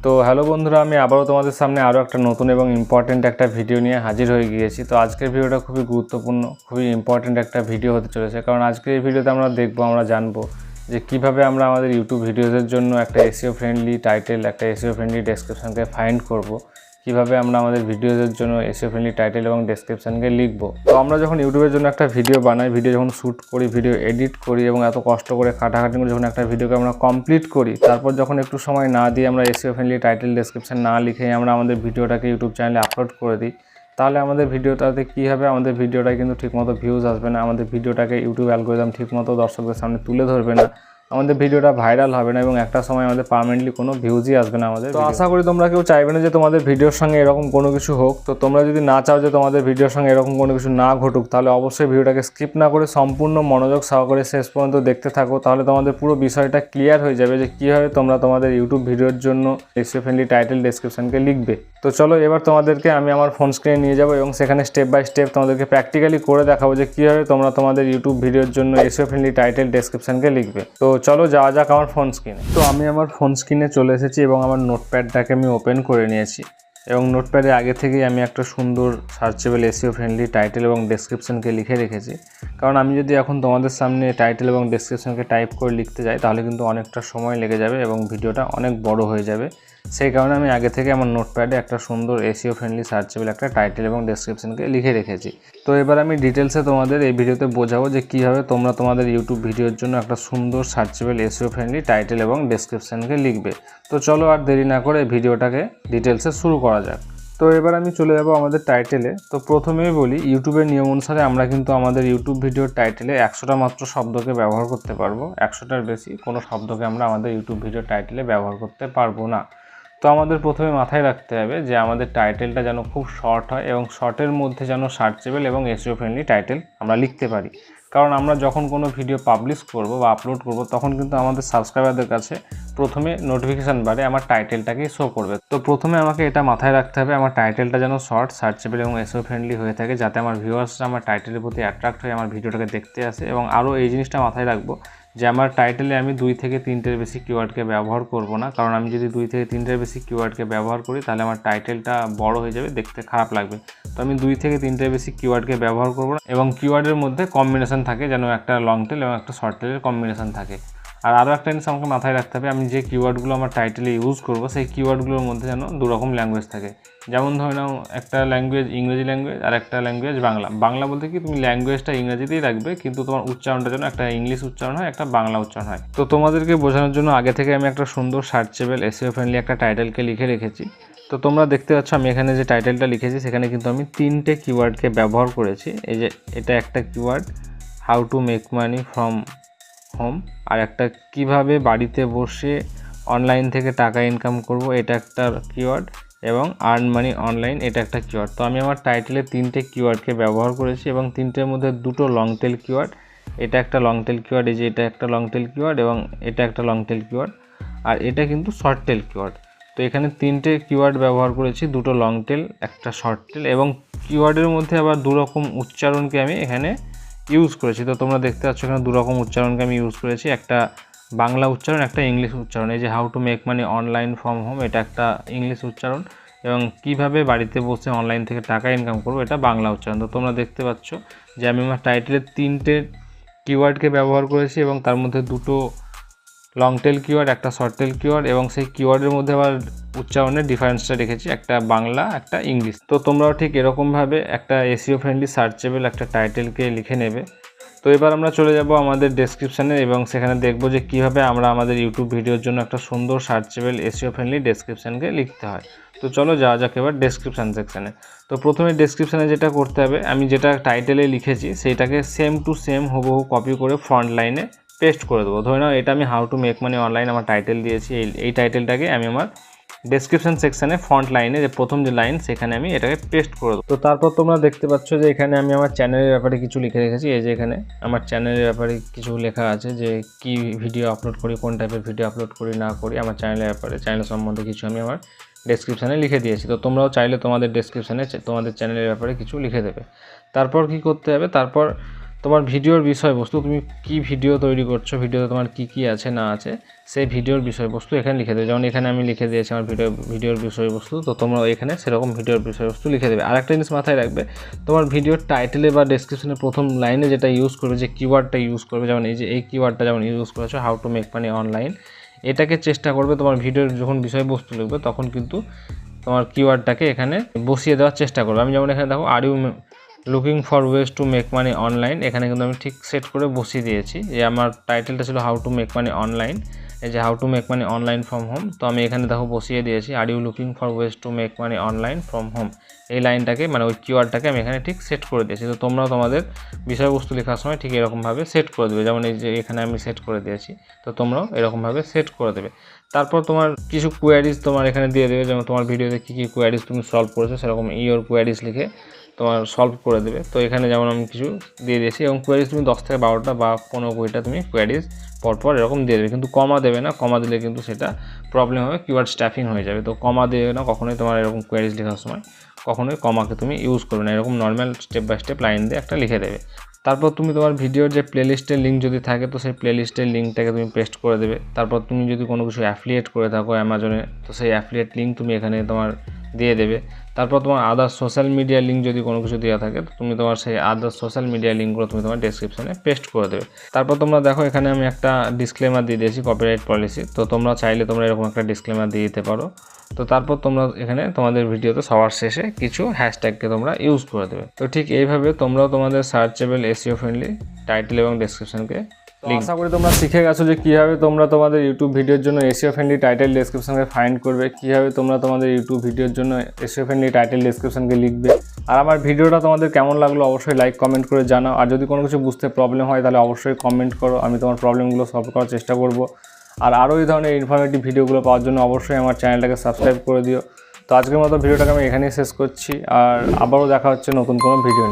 তো হ্যালো বন্ধুরা, আমি আবারও তোমাদের সামনে আরও একটা নতুন এবং ইম্পর্টেন্ট একটা ভিডিও নিয়ে হাজির হয়ে গিয়েছি। তো আজকের ভিডিওটা খুবই গুরুত্বপূর্ণ, খুবই ইম্পর্টেন্ট একটা ভিডিও হতে চলেছে। কারণ আজকের এই ভিডিওতে আমরা জানবো যে কীভাবে আমরা আমাদের ইউটিউব ভিডিওদের জন্য একটা এসইও ফ্রেন্ডলি টাইটেল, একটা এসইও ফ্রেন্ডলি ডেসক্রিপশনকে ফাইন্ড করব। কীভাবে আমরা আমাদের ভিডিওদের জন্য এসইও ফ্রেন্ডলি টাইটেল এবং ডেসক্রিপশনকে লিখবো। তো আমরা যখন ইউটিউবের জন্য একটা ভিডিও বানাই, ভিডিও যখন শ্যুট করি, ভিডিও এডিট করি এবং এত কষ্ট করে খাটাখাটি করে যখন একটা ভিডিওকে আমরা কমপ্লিট করি, তারপর যখন একটু সময় না দিয়ে আমরা এসইও ফ্রেন্ডলি টাইটেল ডেসক্রিপশন না লিখে আমরা আমাদের ভিডিওটাকে ইউটিউব চ্যানেলে আপলোড করে দিই, তাহলে আমাদের ভিডিওটাতে কী হবে, আমাদের ভিডিওটায় কিন্তু ঠিকমতো ভিউজ আসবে না, আমাদের ভিডিওটাকে ইউটিউব অ্যালগরিদম ঠিকমতো দর্শকদের সামনে তুলে ধরবে না, আমাদের ভিডিওটা ভাইরাল হবে না এবং একটা সময় আমাদের পার্মানেন্টলি কোনো ভিউজই আসবে না আমাদের। তো আশা করি তোমরা কেউ চাইবে না যে তোমাদের ভিডিওর সঙ্গে এরকম কোনো কিছু হোক। তো তোমরা যদি না চাও যে তোমাদের ভিডিওর সঙ্গে এরকম কোনো কিছু না ঘটুক, তাহলে অবশ্যই ভিডিওটাকে স্কিপ না করে সম্পূর্ণ মনোযোগ সহকারে শেষ পর্যন্ত দেখতে থাকো। তাহলে তোমাদের পুরো বিষয়টা ক্লিয়ার হয়ে যাবে যে কীভাবে তোমরা তোমাদের ইউটিউব ভিডিওর জন্য এসইও ফ্রেন্ডলি টাইটেল ডেসক্রিপশনকে লিখবে। তো চলো এবার তোমাদেরকে আমি আমার ফোন স্ক্রিনে নিয়ে যাবো এবং সেখানে স্টেপ বাই স্টেপ তোমাদেরকে প্র্যাকটিক্যালি করে দেখাবো যে কীভাবে তোমরা তোমাদের ইউটিউব ভিডিওর জন্য এসইও ফ্রেন্ডলি টাইটেল ডেসক্রিপশনকে লিখবে। তো চলো যাওয়া যাক আমার ফোন স্ক্রিনে। তো আমি আমার ফোন স্ক্রিনে চলে এসেছি এবং আমার নোটপ্যাডটাকে আমি ওপেন করে নিয়েছি এবং নোটপ্যাডে আগে থেকেই আমি একটা সুন্দর সার্চেবল এসইও ফ্রেন্ডলি টাইটেল এবং ডেসক্রিপশনকে লিখে রেখেছি। কারণ আমি যদি এখন তোমাদের সামনে টাইটেল এবং ডেসক্রিপশনকে টাইপ করে লিখতে যাই, তাহলে কিন্তু অনেকটা সময় লেগে যাবে এবং ভিডিওটা অনেক বড় হয়ে যাবে। সেই কারণে আমি আগে থেকে আমার নোটপ্যাডে একটা সুন্দর এসইও ফ্রেন্ডলি সার্চেবল একটা টাইটেল এবং ডেসক্রিপশনকে লিখে রেখেছি। তো এবার আমি ডিটেলসে তোমাদের এই ভিডিওতে বোঝাবো যে কীভাবে তোমরা তোমাদের ইউটিউব ভিডিওর জন্য একটা সুন্দর সার্চেবল এসইও ফ্রেন্ডলি টাইটেল এবং ডেসক্রিপশনকে লিখবে। তো চলো আর দেরি না করে ভিডিওটাকে ডিটেলসে শুরু করা যাক। তো এবার আমি চলে যাব আমাদের টাইটেলে। তো প্রথমেই বলি, ইউটিউবের নিয়ম অনুসারে আমরা কিন্তু আমাদের ইউটিউব ভিডিওর টাইটেলে 100টা মাত্র শব্দকে ব্যবহার করতে পারবো। 100টার বেশি কোনো শব্দকে আমরা আমাদের ইউটিউব ভিডিও টাইটেলে ব্যবহার করতে পারবো না। তো আমাদের প্রথমে মাথায় রাখতে হবে যে আমাদের টাইটেলটা যেন খুব শর্ট হয় এবং শর্টের মধ্যে যেন সার্চেবল এবং এসইও ফ্রেন্ডলি টাইটেল আমরা লিখতে পারি। কারণ আমরা যখন কোনো ভিডিও পাবলিশ করব বা আপলোড করব, তখন কিন্তু আমাদের সাবস্ক্রাইবারদের কাছে প্রথমে নোটিফিকেশান বারে আমার টাইটেলটাকেই শো করবে। তো প্রথমে আমাকে এটা মাথায় রাখতে হবে আমার টাইটেলটা যেন শর্ট, সার্চেবল এবং এসইও ফ্রেন্ডলি হয়ে থাকে, যাতে আমার ভিউয়ার্সরা আমার টাইটেলের প্রতি অ্যাট্রাক্ট হয়ে আমার ভিডিওটাকে দেখতে আসে। এবং আরও এই জিনিসটা মাথায় রাখবো যে আমার টাইটেলে আমি 2 থেকে 3টের বেশি কিওয়ার্ডকে ব্যবহার করব না। কারণ আমি যদি 2 থেকে 3টের বেশি কিওয়ার্ডকে ব্যবহার করি, তাহলে আমার টাইটেলটা বড় হয়ে যাবে, দেখতে খারাপ লাগবে। তো আমি 2 থেকে 3টের বেশি কিওয়ার্ডকে ব্যবহার করব না এবং কিওয়ার্ডের মধ্যে কম্বিনেশন থাকে, যেন একটা লং টেল এবং একটা শর্ট টেলের কম্বিনেশন থাকে। আর আরও একটা জিনিস আমাকে মাথায় রাখতে হবে, আমি যে কিওয়ার্ডগুলো আমার টাইটেলে ইউজ করব, সেই কিওয়ার্ডগুলোর মধ্যে যেন 2 রকম ল্যাঙ্গুয়েজ থাকে। যেমন ধরে নাও, একটা ল্যাঙ্গুয়েজ ইংরেজি ল্যাঙ্গুয়েজ আর একটা ল্যাঙ্গুয়েজ বাংলা। বাংলা বলতে কি, তুমি ল্যাঙ্গুয়েজটা ইংরেজিতেই রাখবে, কিন্তু তোমার উচ্চারণটা যেন একটা ইংলিশ উচ্চারণ হয়, একটা বাংলা উচ্চারণ হয়। তো তোমাদেরকে বোঝানোর জন্য আগে থেকে আমি একটা সুন্দর সার্চেবল এসইও ফ্রেন্ডলি একটা টাইটেলকে লিখে রেখেছি। তো তোমরা দেখতে পাচ্ছ আমি এখানে যে টাইটেলটা লিখেছি, সেখানে কিন্তু আমি 3টে কিওয়ার্ডকে ব্যবহার করেছি। এই যে এটা একটা keyword, how to make money from home, আর একটা কিভাবে বাড়িতে বসে অনলাইন থেকে টাকা ইনকাম করব, এটা একটা কিওয়ার্ড, এবং আর্ন মানি অনলাইন, এটা একটা কিওয়ার্ড। তো আমি আমার টাইটেলে 3টে কিওয়ার্ডকে ব্যবহার করেছি এবং 3টের মধ্যে 2টো লং টেল কিওয়ার্ড। এটা একটা লং টেল কিওয়ার্ড, এই যে এটা একটা লং টেল কিওয়ার্ড এবং এটা একটা লং টেল কিওয়ার্ড, আর এটা কিন্তু শর্ট টেল কিওয়ার্ড। তো এখানে 3টে কিওয়ার্ড ব্যবহার করেছি, 2টো লং টেল, একটা শর্ট টেল, এবং কিওয়ার্ডের মধ্যে আবার 2 রকম উচ্চারণকে আমি এখানে ইউজ করেছি। তো তোমরা দেখতে পাচ্ছ এখানে 2 রকম উচ্চারণকে আমি ইউজ করেছি, একটা বাংলা উচ্চারণ, একটা ইংলিশ উচ্চারণ। এই যে how to make money online from home, এটা একটা ইংলিশ উচ্চারণ, এবং কিভাবে বাড়িতে বসে অনলাইন থেকে টাকা ইনকাম করবো, এটা বাংলা উচ্চারণ। তো তোমরা দেখতে পাচ্ছ যে আমি আমার টাইটেলে 3টে কিওয়ার্ডকে ব্যবহার করেছি এবং তার মধ্যে 2টো লং টেল কিওয়ার্ড, একটা শর্ট টেল কিওয়ার্ড, এবং সেই কিওয়ার্ডের মধ্যে আবার উচ্চারণের ডিফারেন্সটা রেখেছি, একটা বাংলা, একটা ইংলিশ। তো তোমরাও ঠিক এরকমভাবে একটা এসইও ফ্রেন্ডলি সার্চেবল একটা টাইটেলকে লিখে নেবে। তো এবার আমরা চলে যাব আমাদের ডেসক্রিপশানে এবং সেখানে দেখব যে কীভাবে আমরা আমাদের ইউটিউব ভিডিওর জন্য একটা সুন্দর সার্চেবল এসইও ফ্রেন্ডলি ডেসক্রিপশানকে লিখতে হয়। তো চলো যাওয়া যাক এবার ডেসক্রিপশান সেকশানে। তো প্রথমে ডেসক্রিপশানে যেটা করতে হবে, আমি যেটা টাইটেলে লিখেছি সেইটাকে সেম টু সেম হুবহু কপি করে ফ্রন্ট লাইনে পেস্ট করে দেবো। ধরে নাও এটা আমি how to make money online আমার টাইটেল দিয়েছি, এই টাইটেলটাকে আমি আমার ডেসক্রিপশন সেকশানে ফ্রন্ট লাইনে যে প্রথম যে লাইন, সেখানে আমি এটাকে পেস্ট করে দেবো। তো তারপর তোমরা দেখতে পাচ্ছ যে এখানে আমি আমার চ্যানেলের ব্যাপারে কিছু লিখে রেখেছি। এই যে এখানে আমার চ্যানেলের ব্যাপারে কিছু লেখা আছে, যে কি ভিডিও আপলোড করি, কোন টাইপের ভিডিও আপলোড করি না করি, আমার চ্যানেলের ব্যাপারে, চ্যানেল সম্বন্ধে কিছু আমি আমার ডেসক্রিপশানে লিখে দিয়েছি। তো তোমরাও চাইলে তোমাদের ডেসক্রিপশানে তোমাদের চ্যানেলের ব্যাপারে কিছু লিখে দেবে। তারপর কি করতে হবে, তারপর তোমার ভিডিওর বিষয়বস্তু, তুমি কি ভিডিও তৈরি করছো, ভিডিওতে তোমার কি আছে না আছে সেই ভিডিওর বিষয়বস্তু এখানে লিখে দেবে। যেমন এখানে আমি লিখে দিয়েছি আমার ভিডিওর বিষয়বস্তু, তো তোমরা এখানে সেরকম ভিডিওর বিষয়বস্তু লিখে দেবে। আরেকটা জিনিস মাথায় রাখবে, তোমার ভিডিওর টাইটেলে বা ডেসক্রিপশনে প্রথম লাইনে যেটা ইউজ করবে, যে কিওয়ার্ডটা ইউজ করবে, যেমন এই যে এই কিওয়ার্ডটা যেমন ইউজ করেছো how to make money online, এটাকে চেষ্টা করবে তোমার ভিডিওর যখন বিষয়বস্তু লিখবে তখন কিন্তু তোমার কিওয়ার্ডটাকে এখানে বসিয়ে দেওয়ার চেষ্টা করবে। আমি যেমন এখানে দেখো are you looking for ways to make money online, এখানে কিন্তু আমি ঠিক সেট করে বসিয়ে দিয়েছি যে আমার টাইটেলটা ছিল how to make money online, এই যে how to make money online from home, তো আমি এখানে দেখো বসিয়ে দিয়েছি are you looking for ways to make money online from home, এই লাইনটাকে মানে ওই কিওয়ার্ডটাকে আমি এখানে ঠিক সেট করে দিয়েছি। তো তোমরাও তোমাদের বিষয়বস্তু লেখার সময় ঠিক এরকমভাবে সেট করে দেবে, যেমন এই যে এখানে আমি সেট করে দিয়েছি, তো তোমরাও এরকমভাবে সেট করে দেবে। তারপর তোমার কিছু কোয়ারিজ তোমার এখানে দিয়ে দেবে, যেমন তোমার ভিডিওতে কী কোয়ারিজ তুমি সলভ করেছো সেরকম ইওর কোয়ারিজ লিখে তোমার সলভ করে দেবে। তো এখানে যেমন আমি কিছু দিয়ে দিয়েছি, এবং কোয়ারিজ তুমি 10 থেকে 12টা বা 15-20টা তুমি কোয়ারিজ পরপর এরকম দিয়ে দেবে, কিন্তু কমা দেবে না, কমা দিলে কিন্তু সেটা প্রবলেম হবে, কিওয়ার্ড স্ট্যাফিং হয়ে যাবে। তো কমা দেবে না কখনোই, তোমার এরকম কোয়ারিজ লেখার সময় কখনোই কমাকে তুমি ইউজ করবে না, এরকম normal step by step line দিয়ে একটা লিখে দেবে। তারপর তুমি তোমার ভিডিওর যে প্লেলিস্টের লিঙ্ক যদি থাকে তো সেই প্লেলিস্টের লিঙ্কটাকে তুমি পেস্ট করে দেবে। তারপর তুমি যদি কোনো কিছু অ্যাফিলিয়েট করে থাকো অ্যামাজনে, তো সেই অ্যাফিলিয়েট লিঙ্ক তুমি এখানে তোমার দিয়ে দেবে। তারপর তোমার আদার্স সোশ্যাল মিডিয়া লিঙ্ক যদি কোনো কিছু দেওয়া থাকে তো তুমি তোমার সেই আদার্স সোশ্যাল মিডিয়া লিঙ্কগুলো তুমি তোমার ডেসক্রিপশনে পেস্ট করে দেবে। তারপর তোমরা দেখো এখানে আমি একটা ডিসক্লেমার দিয়ে দিয়েছি কপিরাইট পলিসি, তো তোমরা চাইলে তোমরা এরকম একটা ডিসক্লেমার দিয়ে দিতে পারো। তো তারপর তোমরা এখানে তোমাদের ভিডিওতে সবার শেষে কিছু হ্যাশট্যাগকে তোমরা ইউজ করে দেবে। তো ঠিক এইভাবে তোমরাও তোমাদের সার্চেবল এসইও ফ্রেন্ডলি টাইটেল এবং ডেসক্রিপশনকে আশা করি তোমরা শিখে গেছো যে কীভাবে তোমরা তোমাদের ইউটিউব ভিডিওর জন্য এসইও ফ্রেন্ডলি টাইটেল ডেসক্রিপশনকে ফাইন্ড করবে, কীভাবে তোমরা তোমাদের ইউটিউব ভিডিওর জন্য এসইও ফ্রেন্ডলি টাইটেল ডেসক্রিপশনকে লিখবে। আর আমার ভিডিওটা তোমাদের কেমন লাগলো অবশ্যই লাইক কমেন্ট করে জানাও, আর যদি কোনো কিছু বুঝতে প্রবলেম হয় তাহলে অবশ্যই কমেন্ট করো, আমি তোমার প্রবলেমগুলো সলভ করার চেষ্টা করব। আর আরও এই ধরনের ইনফরমেটিভ ভিডিওগুলো পাওয়ার জন্য অবশ্যই আমার চ্যানেলটাকে সাবস্ক্রাইব করে দিও। তো আজকের মতো ভিডিওটাকে আমি এখানেই শেষ করছি, আর আবারও দেখা হচ্ছে নতুন কোনো ভিডিও নিয়ে।